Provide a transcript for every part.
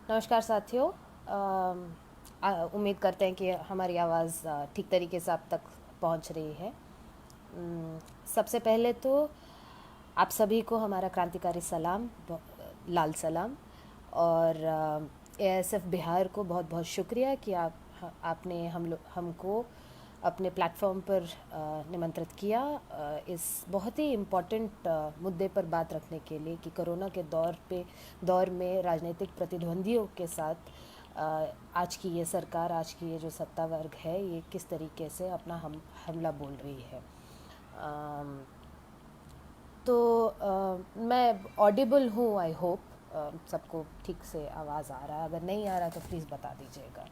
नमस्कार साथियों। उम्मीद करते हैं कि हमारी आवाज़ ठीक तरीके से आप तक पहुंच रही है। सबसे पहले तो आप सभी को हमारा क्रांतिकारी सलाम, लाल सलाम। और एएसएफ बिहार को बहुत बहुत शुक्रिया कि आपने हमको अपने प्लेटफॉर्म पर निमंत्रित किया इस बहुत ही इम्पोर्टेंट मुद्दे पर बात रखने के लिए कि कोरोना के दौर में राजनीतिक प्रतिद्वंदियों के साथ आज की ये सरकार, आज की ये जो सत्ता वर्ग है, ये किस तरीके से अपना हमला बोल रही है। तो मैं ऑडिबल हूँ, आई होप सबको ठीक से आवाज़ आ रहा है। अगर नहीं आ रहा तो प्लीज़ बता दीजिएगा।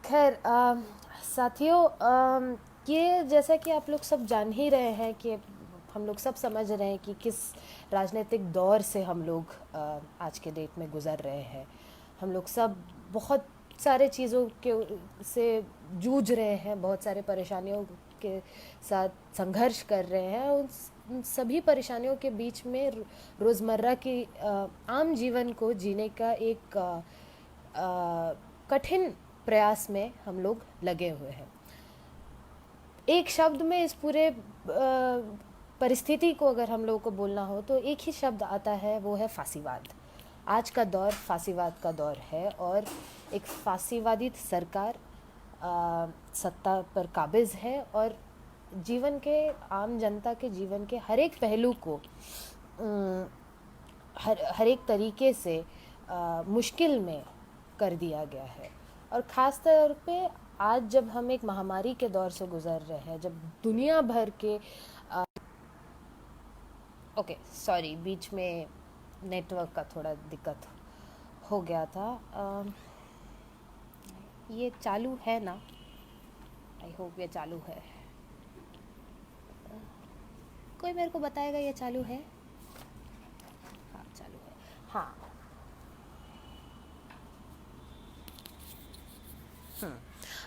खैर साथियों, ये जैसा कि आप लोग सब जान ही रहे हैं कि हम लोग सब समझ रहे हैं कि किस राजनीतिक दौर से हम लोग आज के डेट में गुज़र रहे हैं। हम लोग सब बहुत सारे चीज़ों के से जूझ रहे हैं, बहुत सारे परेशानियों के साथ संघर्ष कर रहे हैं। उन सभी परेशानियों के बीच में रोज़मर्रा की आम जीवन को जीने का एक कठिन प्रयास में हम लोग लगे हुए हैं। एक शब्द में इस पूरे परिस्थिति को अगर हम लोगों को बोलना हो तो एक ही शब्द आता है, वो है फांसीवाद। आज का दौर फांसीवाद का दौर है और एक फांसीवादी सरकार सत्ता पर काबिज है और जीवन के, आम जनता के जीवन के हर एक पहलू को हर एक तरीके से मुश्किल में कर दिया गया है। और ख़ास तौर पे आज जब हम एक महामारी के दौर से गुज़र रहे हैं, जब दुनिया भर के ओके सॉरी, बीच में नेटवर्क का थोड़ा दिक्कत हो गया था। ये चालू है ना? आई होप ये चालू है। कोई मेरे को बताएगा ये चालू है? हाँ चालू है। हाँ,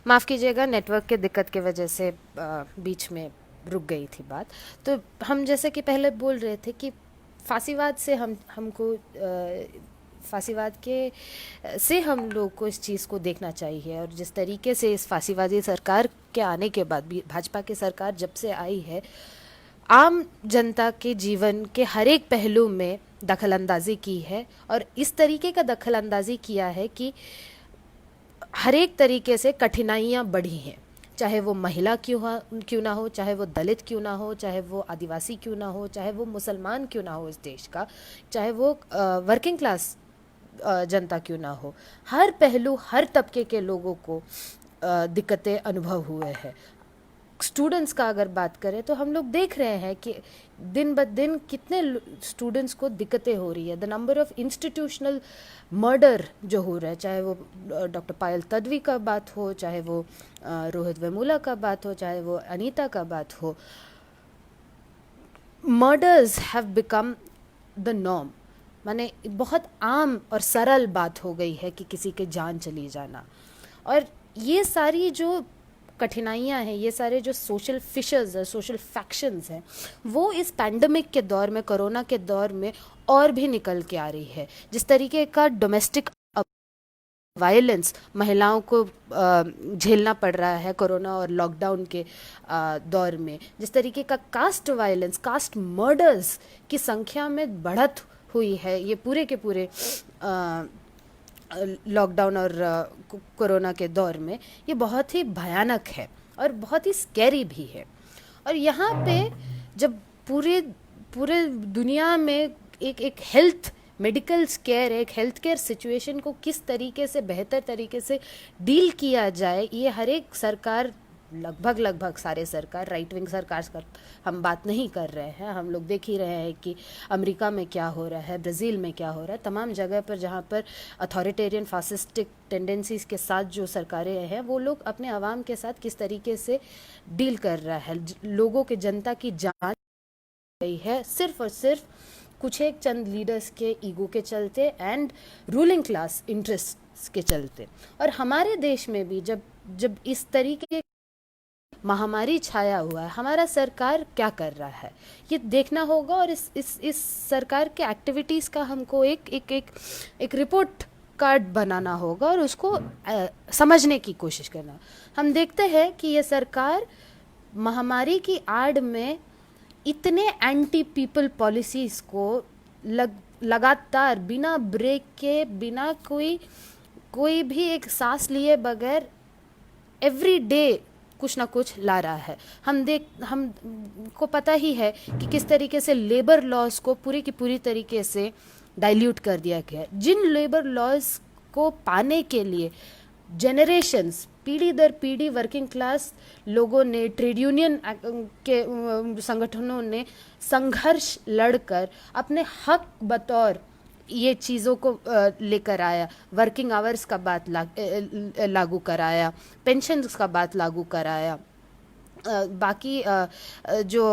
माफ़ कीजिएगा, नेटवर्क के दिक्कत की वजह से बीच में रुक गई थी बात। तो हम जैसे कि पहले बोल रहे थे कि फांसीवाद से हमको फांसीवाद के से हम लोग को इस चीज़ को देखना चाहिए। और जिस तरीके से इस फांसीवादी सरकार के आने के बाद भी, भाजपा की सरकार जब से आई है, आम जनता के जीवन के हर एक पहलू में दखलंदाजी की है। और इस तरीके का दखलंदाजी किया है कि हर एक तरीके से कठिनाइयाँ बढ़ी हैं। चाहे वो महिला क्यों ना हो, चाहे वो दलित क्यों ना हो, चाहे वो आदिवासी क्यों ना हो, चाहे वो मुसलमान क्यों ना हो इस देश का, चाहे वो वर्किंग क्लास जनता क्यों ना हो, हर पहलू, हर तबके के लोगों को दिक्कतें अनुभव हुए हैं। स्टूडेंट्स का अगर बात करें तो हम लोग देख रहे हैं कि दिन ब दिन कितने स्टूडेंट्स को दिक्कतें हो रही है। The number of institutional murder जो हो रहा है, चाहे वो डॉक्टर पायल तडवी का बात हो, चाहे वो रोहित वेमुला का बात हो, चाहे वो अनीता का बात हो, murders have become the norm. माने बहुत आम और सरल बात हो गई है कि किसी के जान चली जाना। और ये सारी जो कठिनाइयाँ हैं, ये सारे जो सोशल फिशर्स हैं, सोशल फैक्शंस हैं, वो इस पैंडमिक के दौर में, कोरोना के दौर में और भी निकल के आ रही है। जिस तरीके का डोमेस्टिक वायलेंस महिलाओं को झेलना पड़ रहा है कोरोना और लॉकडाउन के दौर में, जिस तरीके का कास्ट वायलेंस, कास्ट मर्डर्स की संख्या में बढ़त हुई है ये पूरे के पूरे लॉकडाउन और कोरोना के दौर में, ये बहुत ही भयानक है और बहुत ही स्कैरी भी है। और यहाँ पे जब पूरे पूरे दुनिया में एक हेल्थ मेडिकल स्केयर, एक हेल्थ केयर सिचुएशन को किस तरीके से बेहतर तरीके से डील किया जाए, ये हर एक सरकार, लगभग सारे सरकार, राइट विंग सरकार का हम बात नहीं कर रहे हैं, हम लोग देख ही रहे हैं कि अमेरिका में क्या हो रहा है, ब्राज़ील में क्या हो रहा है, तमाम जगह पर जहाँ पर अथॉरिटेरियन फासिस्टिक टेंडेंसीज़ के साथ जो सरकारें हैं, वो लोग अपने आवाम के साथ किस तरीके से डील कर रहा है। लोगों के, जनता की जान गई है सिर्फ और सिर्फ कुछ एक चंद लीडर्स के ईगो के चलते एंड रूलिंग क्लास इंटरेस्ट के चलते। और हमारे देश में भी जब जब इस तरीके महामारी छाया हुआ है, हमारा सरकार क्या कर रहा है ये देखना होगा। और इस सरकार के एक्टिविटीज़ का हमको एक रिपोर्ट कार्ड बनाना होगा और उसको समझने की कोशिश करना। हम देखते हैं कि ये सरकार महामारी की आड़ में इतने एंटी पीपल पॉलिसीज़ को लगातार बिना ब्रेक के, बिना कोई भी एक सांस लिए बगैर एवरी डे कुछ ना कुछ ला रहा है। हमको पता ही है कि किस तरीके से लेबर लॉज को पूरी की पूरी तरीके से डाइल्यूट कर दिया गया है। जिन लेबर लॉज को पाने के लिए जनरेशन्स, पीढ़ी दर पीढ़ी वर्किंग क्लास लोगों ने, ट्रेड यूनियन के संगठनों ने संघर्ष लड़कर अपने हक बतौर ये चीज़ों को लेकर आया। वर्किंग आवर्स का बात लागू कराया, पेंशन्स का बात लागू कराया, बाकी जो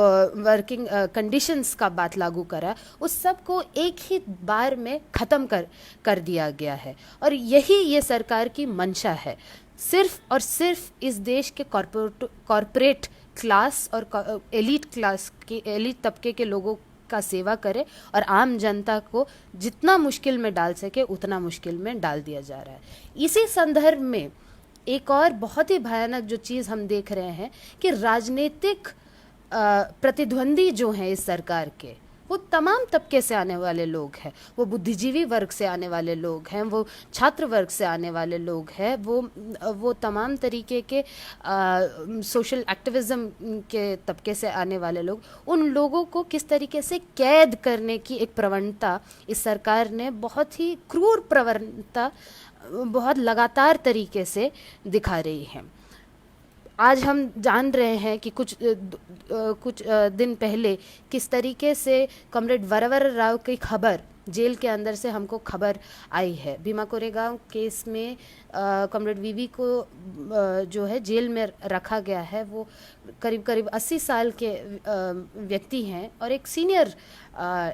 वर्किंग कंडीशंस का बात लागू करा, उस सब को एक ही बार में ख़त्म कर दिया गया है। और यही ये सरकार की मंशा है, सिर्फ और सिर्फ इस देश के कॉरपोरेट क्लास और एलिट तबके के लोगों का सेवा करे और आम जनता को जितना मुश्किल में डाल सके उतना मुश्किल में डाल दिया जा रहा है। इसी संदर्भ में एक और बहुत ही भयानक जो चीज़ हम देख रहे हैं कि राजनीतिक प्रतिद्वंदी जो हैं इस सरकार के, वो तमाम तबके से आने वाले लोग हैं। वो बुद्धिजीवी वर्ग से आने वाले लोग हैं, वो छात्र वर्ग से आने वाले लोग हैं, वो तमाम तरीके के सोशल एक्टिविज़म के तबके से आने वाले लोग। उन लोगों को किस तरीके से कैद करने की एक प्रवणता इस सरकार ने, बहुत ही क्रूर प्रवणता, बहुत लगातार तरीके से दिखा रही है। आज हम जान रहे हैं कि कुछ दिन पहले किस तरीके से कॉमरेड वरवर राव की खबर जेल के अंदर से हमको खबर आई है। भीमा कोरेगांव केस में कॉमरेड वीवी को जो है जेल में रखा गया है। वो करीब 80 साल के व्यक्ति हैं और एक सीनियर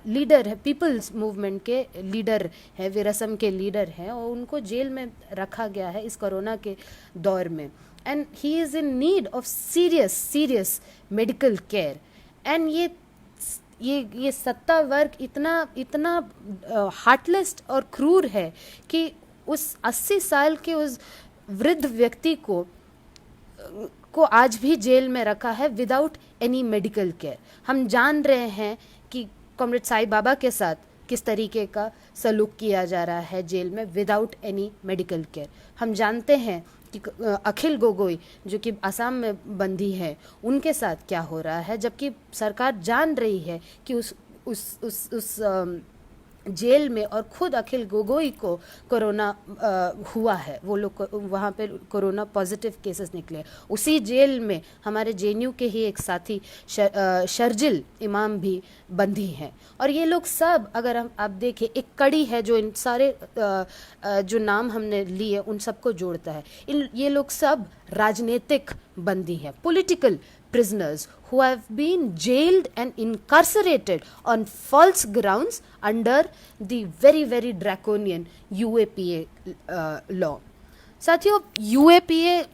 लीडर है, पीपल्स मूवमेंट के लीडर हैं, विरसम के लीडर हैं, और उनको जेल में रखा गया है इस कोरोना के दौर में। And he is in need of serious medical care. And ये सत्ता वर्ग इतना हार्टलेस और क्रूर है कि उस 80 साल के उस वृद्ध व्यक्ति को आज भी जेल में रखा है विदाउट एनी मेडिकल केयर। हम जान रहे हैं कि कॉमरेड साईं बाबा के साथ किस तरीके का सलूक किया जा रहा है जेल में विदाउट एनी मेडिकल केयर। हम जानते हैं कि अखिल गोगोई जो कि असम में बंदी है, उनके साथ क्या हो रहा है, जबकि सरकार जान रही है कि उस जेल में और खुद अखिल गोगोई को कोरोना हुआ है, वो लोग वहाँ पे कोरोना पॉजिटिव केसेस निकले। उसी जेल में हमारे जेएनयू के ही एक साथी शर्जिल इमाम भी बंदी हैं। और ये लोग सब, अगर आप देखें, एक कड़ी है जो इन सारे जो नाम हमने लिए उन सबको जोड़ता है। ये लोग सब राजनीतिक बंदी हैं, political prisoners who have been jailed and incarcerated on false grounds under the very draconian UAPA law. साथियों, UAPA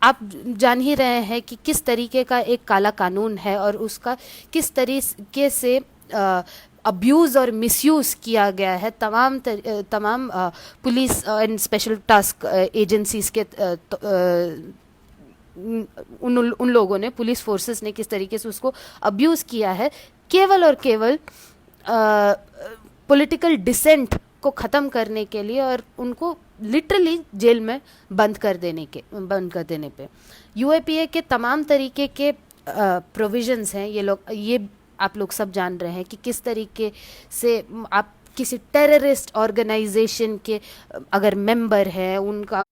आप जान ही रहे हैं कि किस तरीके का एक काला कानून है और उसका किस तरीके से अब्यूज़ और मिसयूज़ किया गया है तमाम police and special task agencies के उन लोगों ने, पुलिस फोर्सेस ने किस तरीके से उसको अब्यूज़ किया है, केवल और केवल पॉलिटिकल डिसेंट को ख़त्म करने के लिए और उनको लिटरली जेल में बंद कर देने पे। यूएपीए के तमाम तरीके के प्रोविजंस हैं। ये आप लोग सब जान रहे हैं कि किस तरीके से आप किसी टेररिस्ट ऑर्गेनाइजेशन के अगर मेंबर हैं, उनका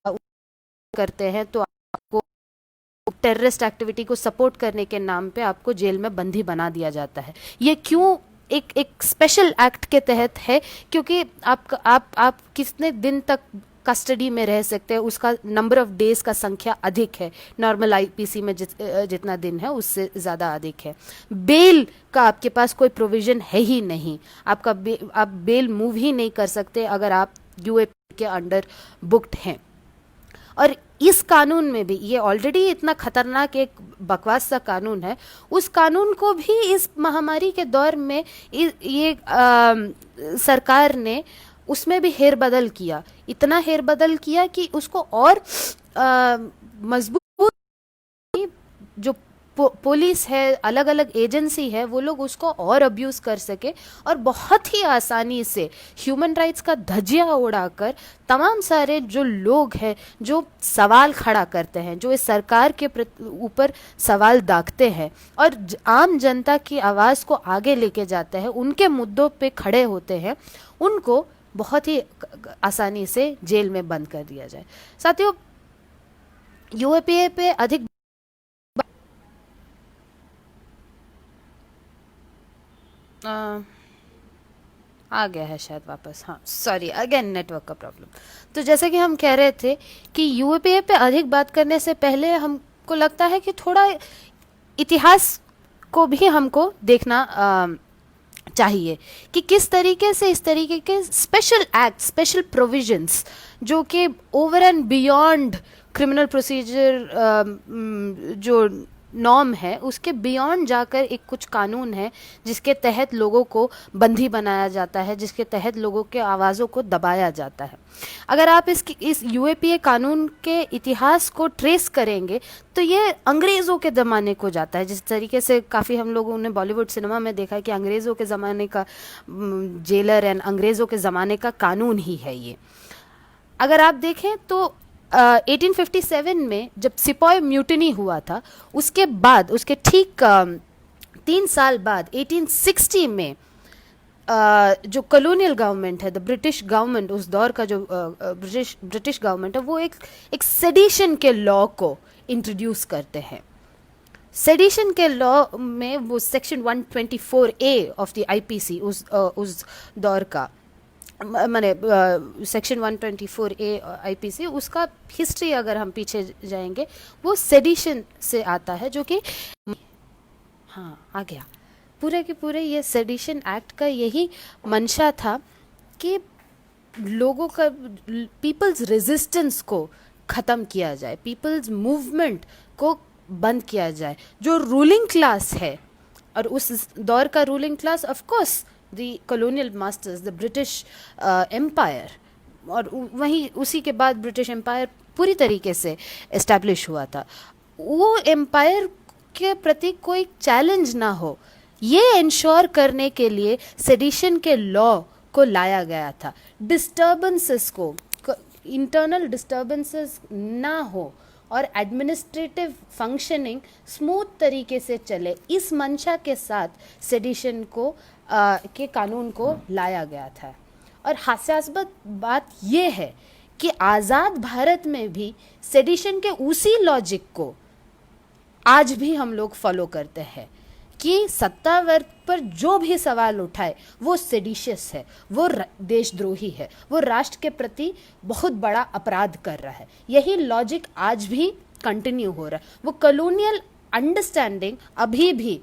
करते हैं तो आपको टेररिस्ट एक्टिविटी को सपोर्ट करने के नाम पे आपको जेल में बंदी बना दिया जाता है। ये क्यों एक स्पेशल एक्ट के तहत है? क्योंकि आप कितने दिन तक कस्टडी में रह सकते हैं, उसका नंबर ऑफ डेज का संख्या अधिक है। नॉर्मल आईपीसी में जितना दिन है उससे ज़्यादा अधिक है। बेल का आपके पास कोई प्रोविज़न है ही नहीं। आप बेल मूव ही नहीं कर सकते अगर आप यूएपी के अंडर बुक्ड हैं। और इस कानून में भी, ये ऑलरेडी इतना खतरनाक एक बकवास सा कानून है, उस कानून को भी इस महामारी के दौर में ये सरकार ने उसमें भी हेरबदल किया, इतना हेरबदल किया कि उसको और मजबूत, जो पुलिस है, अलग अलग एजेंसी है, वो लोग उसको और अब्यूज कर सके और बहुत ही आसानी से ह्यूमन राइट्स का धज्जिया उड़ाकर तमाम सारे जो लोग हैं जो सवाल खड़ा करते हैं, जो इस सरकार के ऊपर सवाल दागते हैं और आम जनता की आवाज़ को आगे लेके जाते हैं, उनके मुद्दों पे खड़े होते हैं, उनको बहुत ही आसानी से जेल में बंद कर दिया जाए। साथियों, यूएपीए पे अधिक आ गया है शायद वापस, हाँ सॉरी, अगेन नेटवर्क का प्रॉब्लम। तो जैसे कि हम कह रहे थे कि यूएपीए पे अधिक बात करने से पहले हमको लगता है कि थोड़ा इतिहास को भी हमको देखना चाहिए कि किस तरीके से इस तरीके के स्पेशल एक्ट, स्पेशल प्रोविजंस जो कि over and beyond criminal procedure जो नॉर्म है उसके बियॉन्ड जाकर एक कुछ कानून है जिसके तहत लोगों को बंदी बनाया जाता है, जिसके तहत लोगों के आवाज़ों को दबाया जाता है। अगर आप इस यूएपीए कानून के इतिहास को ट्रेस करेंगे तो ये अंग्रेज़ों के ज़माने को जाता है, जिस तरीके से काफ़ी हम लोगों ने बॉलीवुड सिनेमा में देखा है कि अंग्रेज़ों के ज़माने का जेलर एंड अंग्रेज़ों के ज़माने का कानून ही है ये। अगर आप देखें तो 1857 में जब सिपॉय म्यूटिनी हुआ था, उसके बाद उसके ठीक 3 साल बाद 1860 में जो कॉलोनियल गवर्नमेंट है, द ब्रिटिश गवर्नमेंट, उस दौर का जो ब्रिटिश गवर्नमेंट है, वो एक सेडिशन के लॉ को इंट्रोड्यूस करते हैं। सेडिशन के लॉ में वो section 124A of the IPC उस दौर का, माने सेक्शन 124A आईपीसी, उसका हिस्ट्री अगर हम पीछे जाएंगे वो सेडिशन से आता है, जो कि हाँ आ गया, पूरे के पूरे ये सेडिशन एक्ट का यही मंशा था कि लोगों का, पीपल्स रेजिस्टेंस को ख़त्म किया जाए, पीपल्स मूवमेंट को बंद किया जाए। जो रूलिंग क्लास है, और उस दौर का ruling class of course the colonial masters, the British empire, और वहीं उसी के बाद ब्रिटिश एम्पायर पूरी तरीके से इस्टेब्लिश हुआ था। वो एम्पायर के प्रति कोई चैलेंज ना हो, ये इंश्योर करने के लिए सेडिशन के लॉ को लाया गया था। डिस्टर्बेंसेस को, इंटरनल डिस्टर्बेंसेस ना हो और एडमिनिस्ट्रेटिव फंक्शनिंग स्मूथ तरीके से चले, इस मंशा के साथ सेडिशन को के कानून को लाया गया था। और हास्यास्पद बात यह है कि आज़ाद भारत में भी सेडिशन के उसी लॉजिक को आज भी हम लोग फॉलो करते हैं कि सत्ता वर्ग पर जो भी सवाल उठाए वो सेडिशियस है, वो देशद्रोही है, वो राष्ट्र के प्रति बहुत बड़ा अपराध कर रहा है। यही लॉजिक आज भी कंटिन्यू हो रहा है। वो कॉलोनियल अंडरस्टैंडिंग अभी भी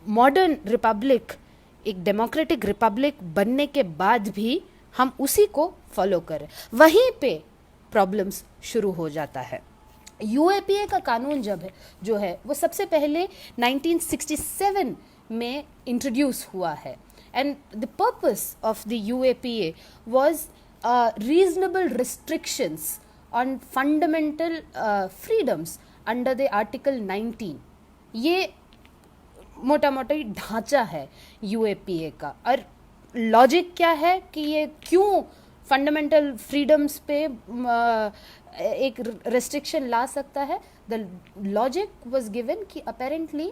मॉडर्न रिपब्लिक, एक डेमोक्रेटिक रिपब्लिक बनने के बाद भी हम उसी को फॉलो करें, वहीं पे प्रॉब्लम्स शुरू हो जाता है। यूएपीए का कानून जो है वो सबसे पहले 1967 में इंट्रोड्यूस हुआ है, and the purpose of the UAPA was reasonable restrictions on fundamental freedoms under the article 19। ये मोटा मोटा ढांचा है यूएपीए का। और लॉजिक क्या है कि ये क्यों फंडामेंटल फ्रीडम्स पे एक रेस्ट्रिक्शन ला सकता है। द लॉजिक वाज गिवन कि अपेरेंटली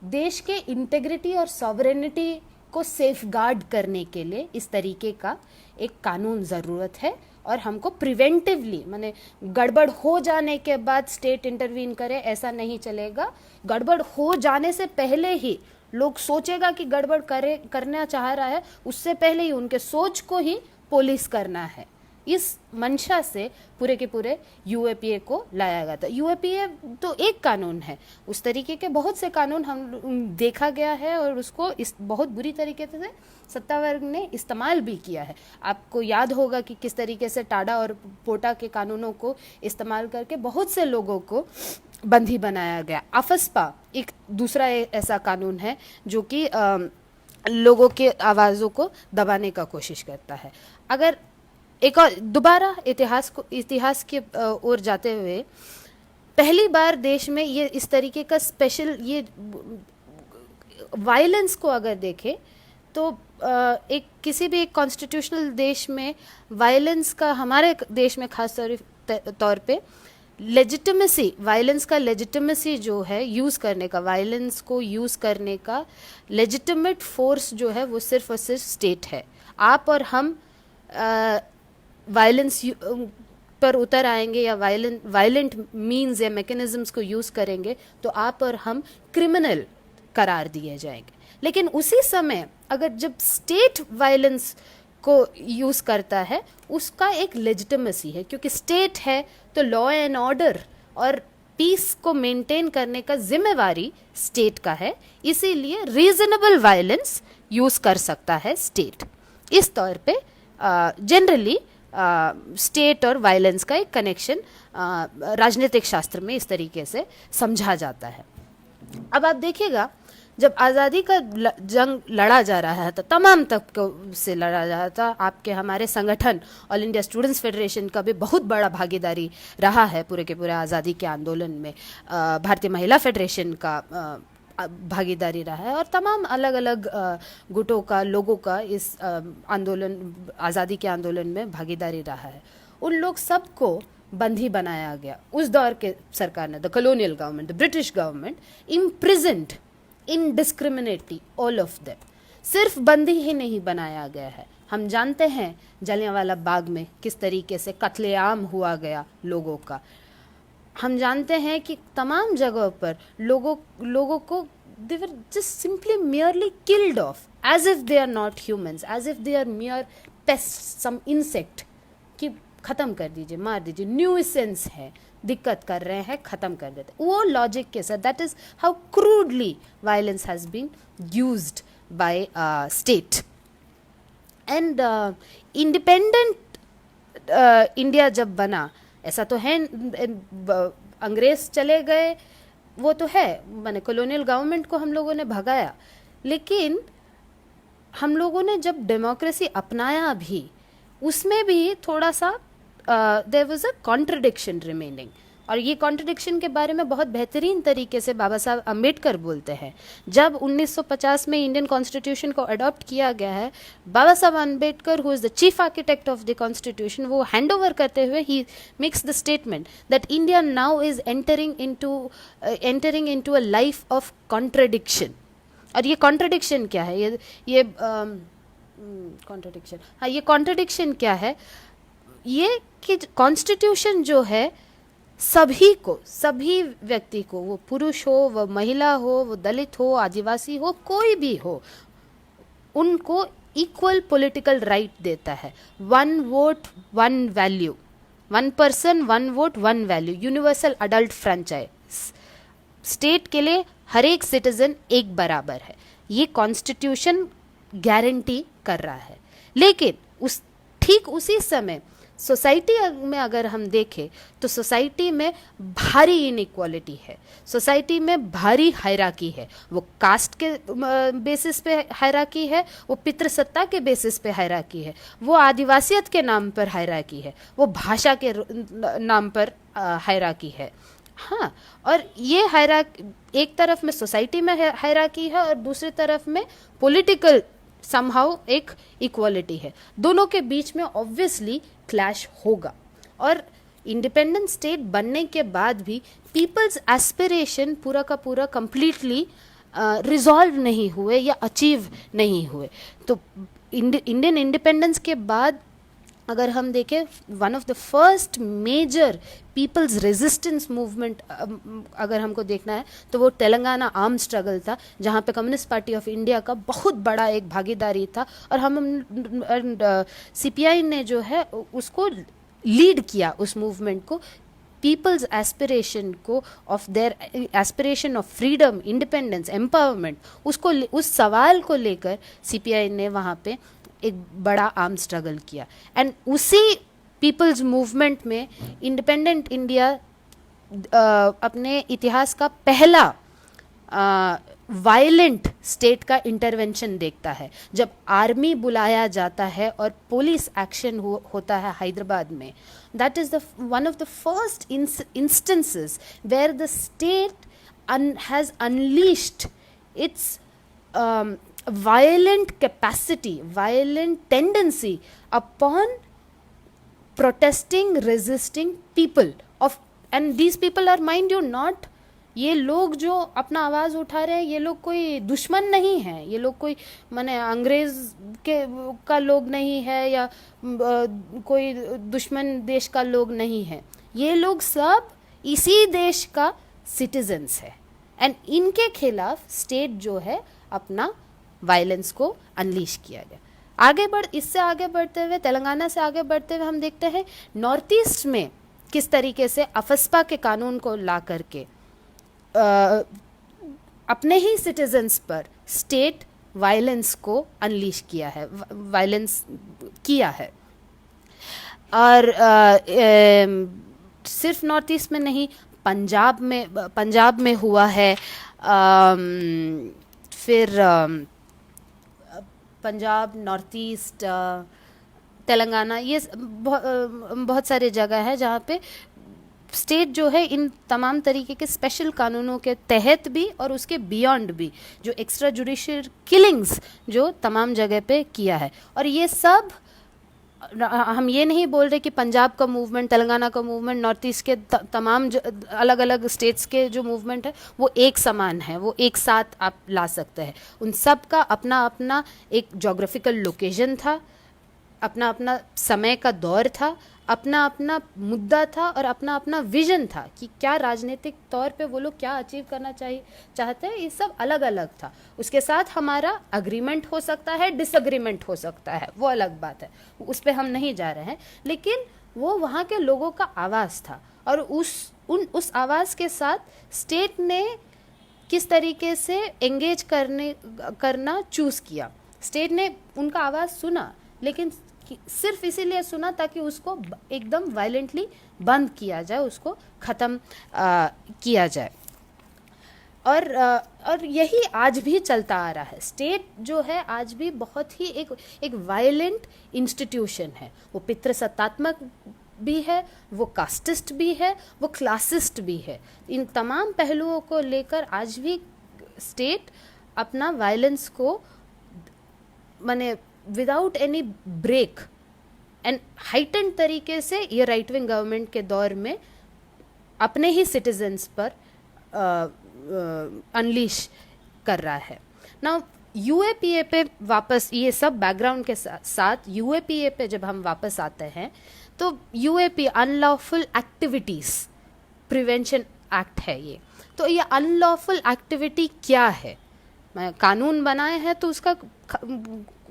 देश के इंटेग्रिटी और सॉवरेनिटी को सेफगार्ड करने के लिए इस तरीके का एक कानून ज़रूरत है, और हमको प्रिवेंटिवली, माने गड़बड़ हो जाने के बाद स्टेट इंटरवीन करे ऐसा नहीं चलेगा। गड़बड़ हो जाने से पहले ही लोग सोचेगा कि गड़बड़ करना चाह रहा है, उससे पहले ही उनके सोच को ही पुलिस करना है। इस मंशा से पूरे के पूरे यूएपीए को लाया गया था। यूएपीए तो एक कानून है, उस तरीके के बहुत से कानून हम देखा गया है और उसको इस बहुत बुरी तरीके से सत्ता वर्ग ने इस्तेमाल भी किया है। आपको याद होगा कि किस तरीके से टाडा और पोटा के कानूनों को इस्तेमाल करके बहुत से लोगों को बंदी बनाया गया। अफस्पा एक दूसरा ऐसा कानून है जो कि लोगों के आवाज़ों को दबाने का कोशिश करता है। अगर एक और दोबारा इतिहास के ओर जाते हुए, पहली बार देश में ये इस तरीके का स्पेशल ये वायलेंस को अगर देखें तो एक किसी भी एक कॉन्स्टिट्यूशनल देश में वायलेंस का, हमारे देश में खास तौर पे लेजिटिमेसी, वायलेंस का लेजिटिमेसी जो है यूज़ करने का, वायलेंस को यूज़ करने का लेजिटिमेट फोर्स जो है वो सिर्फ और सिर्फ स्टेट है। आप और हम वायलेंस पर उतर आएंगे या वायलेंट मीन्स या मैकेनिज्म्स को यूज़ करेंगे तो आप और हम क्रिमिनल करार दिए जाएंगे। लेकिन उसी समय अगर जब स्टेट वायलेंस को यूज़ करता है उसका एक लेजिटिमेसी है, क्योंकि स्टेट है तो लॉ एंड ऑर्डर और पीस को मेंटेन करने का जिम्मेवारी स्टेट का है, इसीलिए रीजनेबल वायलेंस यूज़ कर सकता है स्टेट। इस तौर पे जनरली स्टेट और वायलेंस का एक कनेक्शन राजनीतिक शास्त्र में इस तरीके से समझा जाता है। अब आप देखिएगा, जब आज़ादी का जंग लड़ा जा रहा था, तमाम तबकों से लड़ा जा रहा था, आपके हमारे संगठन ऑल इंडिया स्टूडेंट्स फेडरेशन का भी बहुत बड़ा भागीदारी रहा है पूरे के पूरे आज़ादी के आंदोलन में। भारतीय महिला फेडरेशन का भागीदारी रहा है और तमाम अलग अलग गुटों का, लोगों का इस आंदोलन, आज़ादी के आंदोलन में भागीदारी रहा है। उन लोग सबको बंदी बनाया गया। उस दौर के सरकार ने, the colonial government, the British government, imprisoned indiscriminately all of them. सिर्फ बंदी ही नहीं बनाया गया है, हम जानते हैं जलियांवाला बाग में किस तरीके से कत्लेआम हुआ गया लोगों का। हम जानते हैं कि तमाम जगहों पर लोगों को they were just simply merely killed off as if they are not humans, as if they are mere pests, some insect, कि ख़त्म कर दीजिए, मार दीजिए, न्यूसेंस है, दिक्कत कर रहे हैं, ख़त्म कर देते। वो लॉजिक के साथ, that is how crudely violence has been used by state. And independent India जब बना, ऐसा तो है, अंग्रेज चले गए वो तो है, माने कॉलोनियल गवर्नमेंट को हम लोगों ने भगाया, लेकिन हम लोगों ने जब डेमोक्रेसी अपनाया भी, उसमें भी थोड़ा सा there was a contradiction remaining. और ये कॉन्ट्रडिक्शन के बारे में बहुत बेहतरीन तरीके से बाबा साहब अम्बेडकर बोलते हैं। जब 1950 में इंडियन कॉन्स्टिट्यूशन को अडॉप्ट किया गया है, बाबा Saheb Ambedkar, who is the chief architect of the constitution, वो हैंड ओवर करते हुए he makes the statement that India now is entering into a life of contradiction. और ये कॉन्ट्रडिक्शन क्या है? ये कॉन्ट्रडिक्शन, हाँ, ये कॉन्ट्रडिक्शन क्या है? ये कि कॉन्स्टिट्यूशन जो है सभी को, सभी व्यक्ति को, वो पुरुष हो, वो महिला हो, वो दलित हो, आदिवासी हो, कोई भी हो, उनको इक्वल पॉलिटिकल राइट देता है। 1 vote 1 value, 1 person 1 vote 1 value, universal adult franchise. State के लिए हर एक सिटीजन एक बराबर है, ये कॉन्स्टिट्यूशन गारंटी कर रहा है। लेकिन ठीक उसी समय सोसाइटी में अगर हम देखें तो सोसाइटी में भारी इनइक्वालिटी है, सोसाइटी में भारी हायरार्की है। वो कास्ट के बेसिस पे हायरार्की है, वो पितृसत्ता के बेसिस पे हायरार्की है, वो आदिवासियत के नाम पर हायरार्की है, वो भाषा के नाम पर हायरार्की है। हाँ, और ये हायरार्की एक तरफ में सोसाइटी में हायरार्की है और दूसरी तरफ में पॉलिटिकल समहाउ एक इक्वालिटी है। दोनों के बीच में ऑब्वियसली क्लैश होगा। और इंडिपेंडेंट स्टेट बनने के बाद भी पीपल्स एस्पिरेशन पूरा का पूरा कंप्लीटली रिजॉल्व नहीं हुए या अचीव नहीं हुए। तो इंडियन इंडिपेंडेंस के बाद अगर हम देखें, one of the first major people's resistance movement अगर हमको देखना है तो वो तेलंगाना आर्म स्ट्रगल था, जहाँ पे कम्युनिस्ट पार्टी ऑफ इंडिया का बहुत बड़ा एक भागीदारी था, और हम सीपीआई ने जो है उसको लीड किया, उस मूवमेंट को, पीपल्स एस्पिरेशन को, of their aspiration of freedom, independence, empowerment, उसको, उस सवाल को लेकर सीपीआई ने वहाँ पे एक बड़ा आर्म स्ट्रगल किया। एंड उसी पीपल्स मूवमेंट में इंडिपेंडेंट इंडिया अपने इतिहास का पहला वायलेंट स्टेट का इंटरवेंशन देखता है, जब आर्मी बुलाया जाता है और पुलिस एक्शन होता है हैदराबाद में। That is the one of the first instances where the state has unleashed its violent capacity, violent tendency upon protesting, resisting people of, and these people are, mind you, not, ये लोग जो अपना आवाज़ उठा रहे हैं, ये लोग कोई दुश्मन नहीं है, ये लोग कोई माने अंग्रेज के का लोग नहीं है, या कोई दुश्मन देश का लोग नहीं है, ये लोग सब इसी देश का सिटीजन्स है। एंड इनके खिलाफ स्टेट जो है अपना वायलेंस को अनलीश किया गया। इससे आगे बढ़ते हुए, तेलंगाना से आगे बढ़ते हुए हम देखते हैं नॉर्थ ईस्ट में किस तरीके से अफस्पा के कानून को ला करके अपने ही सिटीजन्स पर स्टेट वायलेंस को अनलीश किया है, वायलेंस किया है। और सिर्फ नॉर्थ ईस्ट में नहीं, पंजाब में हुआ है, फिर पंजाब, नॉर्थ ईस्ट, तेलंगाना, ये बहुत सारे जगह है जहाँ पे स्टेट जो है इन तमाम तरीके के स्पेशल कानूनों के तहत भी और उसके बियॉन्ड भी जो एक्स्ट्रा जुडिशियल किलिंग्स जो तमाम जगह पे किया है। और ये सब, हम ये नहीं बोल रहे कि पंजाब का मूवमेंट, तेलंगाना का मूवमेंट, नॉर्थ ईस्ट के तमाम अलग अलग स्टेट्स के जो मूवमेंट है वो एक समान है, वो एक साथ आप ला सकते हैं। उन सब का अपना अपना एक जोग्राफिकल लोकेशन था, अपना अपना समय का दौर था, अपना अपना मुद्दा था और अपना अपना विजन था कि क्या राजनीतिक तौर पे वो लोग क्या अचीव करना चाहते हैं। ये सब अलग अलग था। उसके साथ हमारा अग्रीमेंट हो सकता है, डिसअग्रीमेंट हो सकता है, वो अलग बात है, उस पर हम नहीं जा रहे हैं। लेकिन वो वहाँ के लोगों का आवाज़ था, और उस आवाज़ के साथ स्टेट ने किस तरीके से एंगेज करना चूज़ किया। स्टेट ने उनका आवाज़ सुना, लेकिन सिर्फ इसीलिए सुना ताकि उसको एकदम वायलेंटली बंद किया जाए, उसको ख़त्म किया जाए। और यही आज भी चलता आ रहा है। स्टेट जो है आज भी बहुत ही एक वायलेंट इंस्टीट्यूशन है। वो पितृसत्तात्मक भी है, वो कास्टिस्ट भी है, वो क्लासिस्ट भी है। इन तमाम पहलुओं को लेकर आज भी स्टेट अपना वायलेंस को माने without any break and heighten तरीके से ये राइट विंग गवर्नमेंट के दौर में अपने ही सिटीजन्स पर अनलीश कर रहा है। नाउ यूएपीए पे वापस, ये सब बैकग्राउंड के साथ यूएपीए पे जब हम वापस आते हैं तो UAP unlawful activities prevention act है ये। तो ये अनलॉफुल एक्टिविटी क्या है? कानून बनाए हैं तो उसका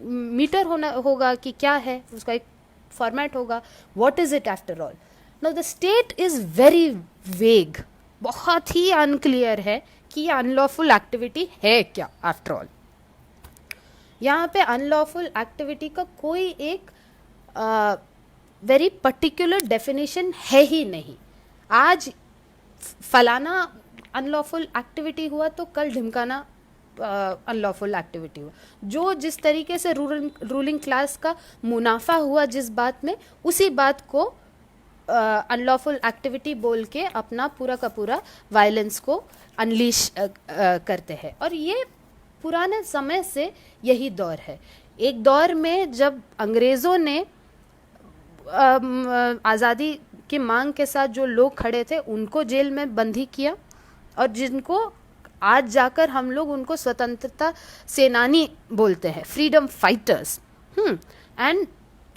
मीटर होगा कि क्या है, उसका एक फॉर्मेट होगा। What is it after all? Now the state is very vague, बहुत ही अनक्लियर है कि ये अनलॉफुल एक्टिविटी है क्या आफ्टर ऑल। यहाँ पे अनलॉफुल एक्टिविटी का कोई एक वेरी पर्टिकुलर डेफिनेशन है ही नहीं। आज फलाना अनलॉफुल एक्टिविटी हुआ तो कल ढिमकाना अनलॉफुल एक्टिविटी हुआ। जो जिस तरीके से रूलिंग क्लास का मुनाफा हुआ जिस बात में, उसी बात को अनलॉफुल एक्टिविटी बोल के अपना पूरा का पूरा वायलेंस को अनलीश करते हैं। और ये पुराने समय से यही दौर है। एक दौर में जब अंग्रेज़ों ने आज़ादी की मांग के साथ जो लोग खड़े थे उनको जेल में बंदी किया, और जिनको आज जाकर हम लोग उनको स्वतंत्रता सेनानी बोलते हैं, फ्रीडम फाइटर्स। एंड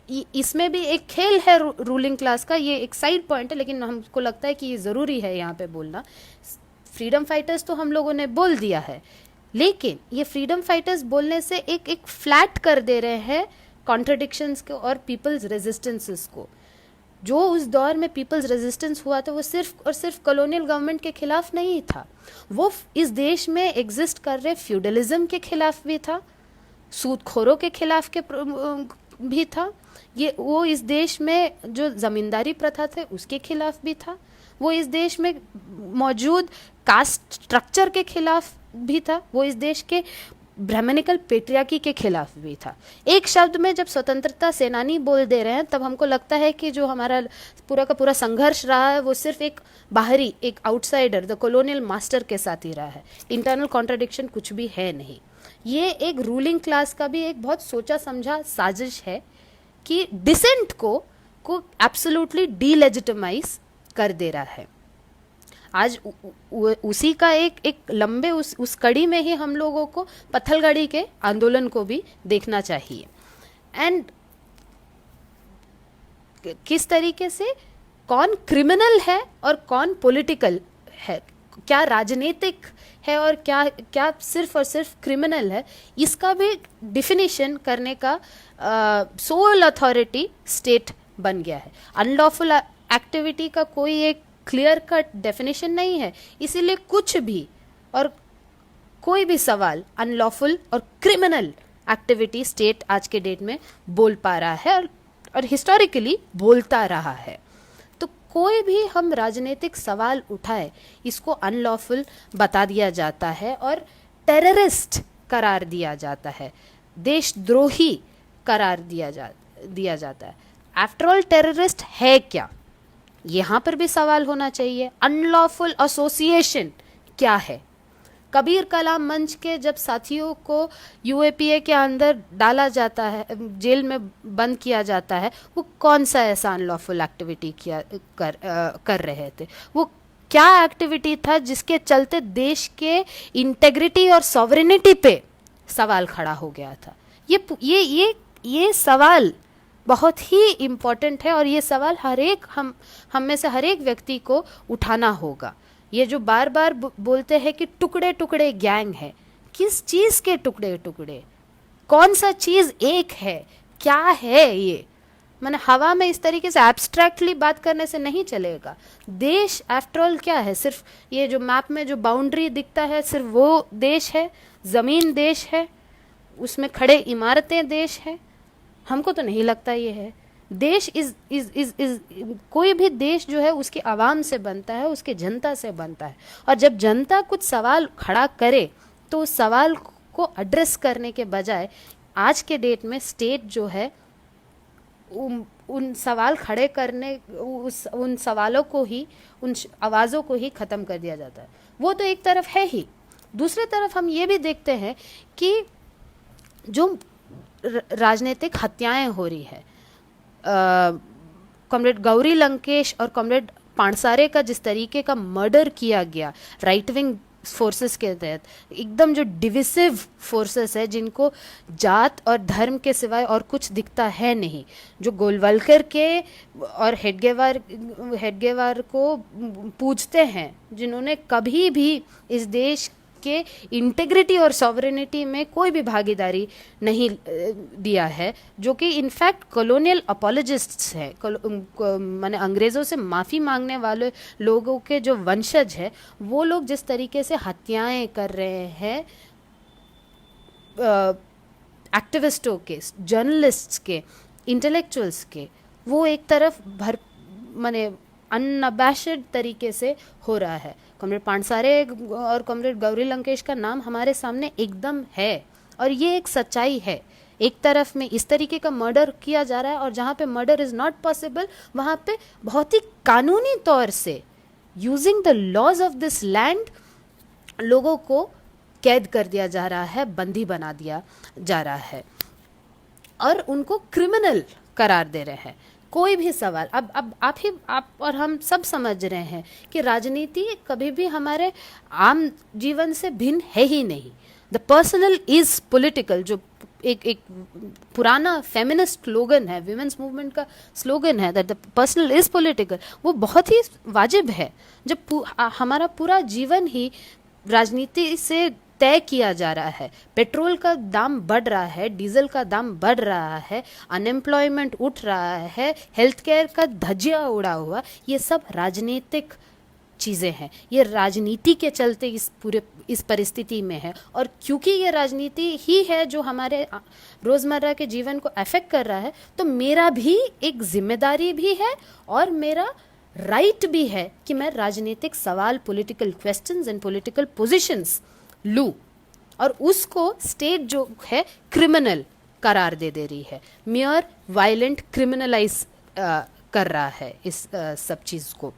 इसमें भी एक खेल है रूलिंग क्लास का, ये एक साइड पॉइंट है, लेकिन हमको लगता है कि ये ज़रूरी है यहाँ पे बोलना। फ्रीडम फाइटर्स तो हम लोगों ने बोल दिया है, लेकिन ये फ्रीडम फाइटर्स बोलने से एक फ्लैट कर दे रहे हैं कॉन्ट्रडिक्शंस को और पीपल्स रेजिस्टेंसेस को। जो उस दौर में पीपल्स रेजिस्टेंस हुआ था वो सिर्फ और सिर्फ कॉलोनियल गवर्नमेंट के खिलाफ नहीं था, वो इस देश में एग्जिस्ट कर रहे फ्यूडलिज्म के खिलाफ भी था, सूदखोरों के खिलाफ के भी था, ये वो इस देश में जो ज़मींदारी प्रथा थे उसके खिलाफ भी था, वो इस देश में मौजूद कास्ट स्ट्रक्चर के खिलाफ भी था, वो इस देश के ब्राह्मणिकल पेट्रियार्की के खिलाफ भी था। एक शब्द में जब स्वतंत्रता सेनानी बोल दे रहे हैं तब हमको लगता है कि जो हमारा पूरा का पूरा संघर्ष रहा है वो सिर्फ एक बाहरी, एक आउटसाइडर, द कॉलोनियल मास्टर के साथ ही रहा है, इंटरनल कॉन्ट्रडिक्शन कुछ भी है नहीं। ये एक रूलिंग क्लास का भी एक बहुत सोचा समझा साजिश है कि डिसेंट को एब्सोल्युटली डीलेजिटिमाइज कर दे रहा है। आज उसी का एक लंबे उस कड़ी में ही हम लोगों को पत्थलगड़ी के आंदोलन को भी देखना चाहिए। एंड किस तरीके से कौन क्रिमिनल है और कौन पॉलिटिकल है, क्या राजनीतिक है और क्या क्या सिर्फ और सिर्फ क्रिमिनल है, इसका भी डिफिनीशन करने का सोल अथॉरिटी स्टेट बन गया है। अनलॉफुल एक्टिविटी का कोई एक क्लियर कट डेफिनेशन नहीं है, इसीलिए कुछ भी और कोई भी सवाल अनलॉफुल और क्रिमिनल एक्टिविटी स्टेट आज के डेट में बोल पा रहा है और हिस्टोरिकली बोलता रहा है। तो कोई भी हम राजनीतिक सवाल उठाए इसको अनलॉफुल बता दिया जाता है और टेररिस्ट करार दिया जाता है, देशद्रोही करार दिया जाता है। आफ्टर ऑल टेररिस्ट है क्या, यहाँ पर भी सवाल होना चाहिए। अनलॉफुल एसोसिएशन क्या है? कबीर कलाम मंच के जब साथियों को यूएपीए के अंदर डाला जाता है, जेल में बंद किया जाता है, वो कौन सा ऐसा अनलॉफुल एक्टिविटी कर रहे थे? वो क्या एक्टिविटी था जिसके चलते देश के इंटेग्रिटी और सॉवरेनिटी पे सवाल खड़ा हो गया था? ये सवाल बहुत ही इम्पोर्टेंट है और ये सवाल हम में से हर एक व्यक्ति को उठाना होगा। ये जो बार बार बोलते हैं कि टुकड़े टुकड़े गैंग है, किस चीज़ के टुकड़े टुकड़े? कौन सा चीज़ एक है? क्या है ये? मैंने हवा में इस तरीके से एब्स्ट्रैक्टली बात करने से नहीं चलेगा। देश आफ्टर ऑल क्या है? सिर्फ ये जो मैप में जो बाउंड्री दिखता है सिर्फ वो देश है? ज़मीन देश है? उसमें खड़े इमारतें देश है? हमको तो नहीं लगता ये है। देश इज कोई भी देश जो है उसकी आवाम से बनता है, उसके जनता से बनता है, और जब जनता कुछ सवाल खड़ा करे तो उस सवाल को एड्रेस करने के बजाय आज के डेट में स्टेट जो है उन सवाल खड़े करने, उन सवालों को ही, उन आवाज़ों को ही ख़त्म कर दिया जाता है। वो तो एक तरफ है ही, दूसरी तरफ हम ये भी देखते हैं कि जो राजनीतिक हत्याएं हो रही है, कॉमरेड गौरी लंकेश और कॉमरेड पानसारे का जिस तरीके का मर्डर किया गया राइट विंग फोर्सेस के तहत, एकदम जो डिविसिव फोर्सेस है जिनको जात और धर्म के सिवाय और कुछ दिखता है नहीं, जो गोलवलकर के और हेडगेवार को पूजते हैं, जिन्होंने कभी भी इस देश के इंटेग्रिटी और सॉवरेनिटी में कोई भी भागीदारी नहीं दिया है, जो कि इनफैक्ट कॉलोनियल अपोलोजिस्ट्स हैं, माने अंग्रेज़ों से माफ़ी मांगने वाले लोगों के जो वंशज हैं, वो लोग जिस तरीके से हत्याएं कर रहे हैं एक्टिविस्टों के, जर्नलिस्ट्स के, इंटेलेक्चुअल्स के, वो एक तरफ माने अनअबैशड तरीके से हो रहा है। कॉमरेड पानसारे और कॉमरेड गौरी लंकेश का नाम हमारे सामने एकदम है और ये एक सच्चाई है। एक तरफ में इस तरीके का मर्डर किया जा रहा है और जहाँ पे मर्डर इज़ नॉट पॉसिबल वहाँ पे बहुत ही कानूनी तौर से using the laws of this land लोगों को कैद कर दिया जा रहा है, बंदी बना दिया जा रहा है और उनको क्रिमिनल करार दे रहे हैं। कोई भी सवाल अब आप और हम सब समझ रहे हैं कि राजनीति कभी भी हमारे आम जीवन से भिन्न है ही नहीं। द पर्सनल इज पॉलिटिकल, जो एक पुराना फेमिनिस्ट स्लोगन है, विमेंस मूवमेंट का स्लोगन है that the personal is political, वो बहुत ही वाजिब है। जब हमारा पूरा जीवन ही राजनीति से तय किया जा रहा है, पेट्रोल का दाम बढ़ रहा है, डीजल का दाम बढ़ रहा है, अनएम्प्लॉयमेंट उठ रहा है, हेल्थ केयर का धज्जिया उड़ा हुआ, ये सब राजनीतिक चीज़ें हैं। ये राजनीति के चलते इस परिस्थिति में है, और क्योंकि ये राजनीति ही है जो हमारे रोज़मर्रा के जीवन को अफेक्ट कर रहा है, तो मेरा भी एक जिम्मेदारी भी है और मेरा राइट भी है कि मैं राजनीतिक सवाल, political questions and political positions लूँ, और उसको स्टेट जो है क्रिमिनल करार दे रही है, मियर वायलेंट क्रिमिनलाइज कर रहा है इस सब चीज़ को।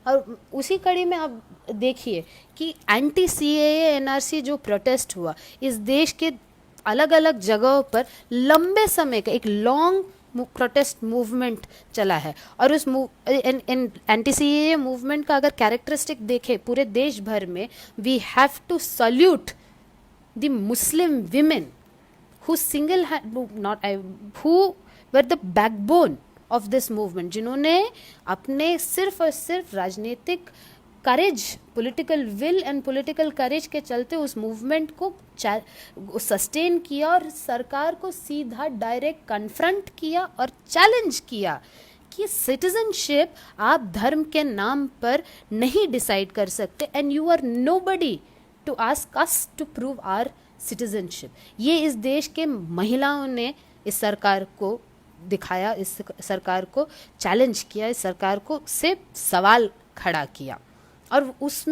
और उसी कड़ी में आप देखिए कि एंटी सीएए एनआरसी जो प्रोटेस्ट हुआ इस देश के अलग अलग जगहों पर लंबे समय का एक लॉन्ग प्रोटेस्ट मूवमेंट चला है, और उस एंटी सीएए मूवमेंट का अगर कैरेक्टरिस्टिक देखें पूरे देश भर में, we have to salute the Muslim women who who were the backbone of this movement, जिन्होंने अपने सिर्फ और सिर्फ राजनीतिक करेज, पॉलिटिकल विल एंड पॉलिटिकल करेज के चलते उस मूवमेंट को सस्टेन किया और सरकार को सीधा डायरेक्ट कन्फ्रंट किया और चैलेंज किया कि सिटीजनशिप आप धर्म के नाम पर नहीं डिसाइड कर सकते, and you are nobody to ask us to prove our citizenship. ये इस देश के महिलाओं ने इस सरकार को दिखाया, इस सरकार को चैलेंज किया, इस सरकार को से सवाल खड़ा किया, और उसमें